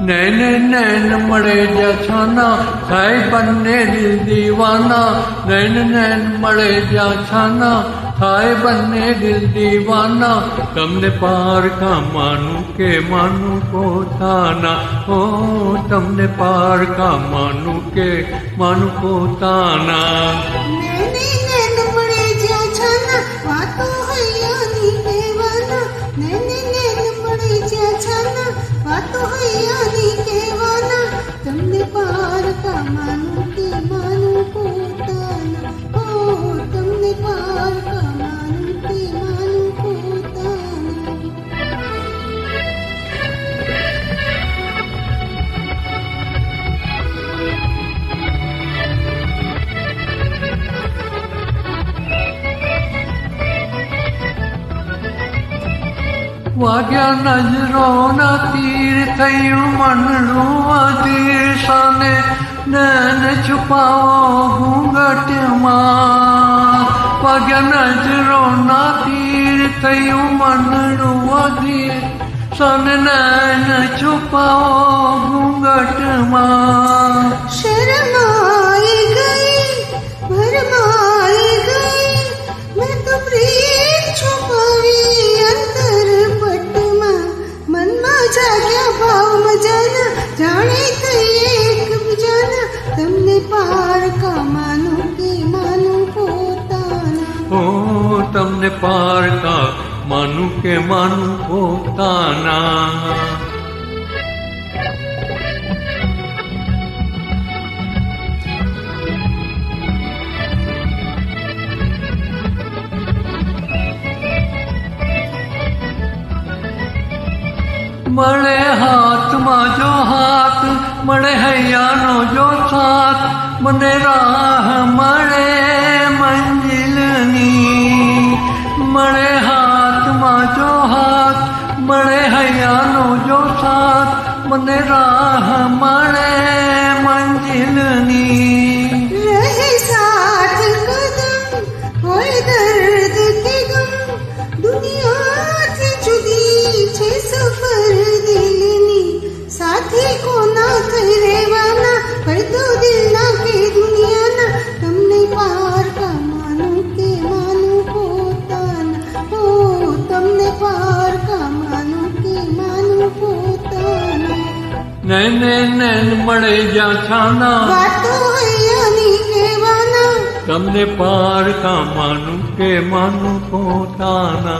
नैन नैन मड़े जा छाना थाय बन्ने दिल दीवाना। नैन नैन मड़े जा छाना थाय बन्ने दिल दीवाना। तमने पार का मानू के मानू पोताना। ओ तमने पार का मानू के मानू पोताना। नैन नैन मड़े जा छाना वातो हयानी केवाना। नैन नैन मड़े जा छाना वातो हयानी केवाना। तमने पार का मानू के मानू पोताना। ओ तमने पार का मानू के मानू पोताना। वाग्या नजरों ना तीर थयूं मनड़ू अधीर साने। नैन छुपाओ घूंघट मां। वाग्या नजरों ना तीर थयूं मनड़ू अधीर साने। नैन छुपाओ घूंघट मां। शर्माई गई भरमाई गई मैं तो प्रीत छुपावी अंतर पटमा। मनमा जाग्या भाव मजाना जाने कई एक जाना। तमने पार का मानू के मानू पोताना। ओ तमने पार का मानू के मानू पोताना। मड़े हाथ मां जो हाथ मड़े हैयानो जो साथ। मने राह मड़े मंजिलनी। मड़े हाथ मां जो हाथ मड़े हैयानो जो साथ। मने राह मड़े मंजिलनी। रहे साथ कदम होए दर्द के गम। दुनिया से जुदी छे सफर दिलनी। साथी को ना करे वाना कर दो दिल ना के दुनिया ना। तमने पार का मानू के मानू पोताना। ओ तमने पार का मानू के मानू पोताना। नैन नैन मड़े जा छाना वातो हयानी केवाना। तमने पार का मानू के मानू पोताना।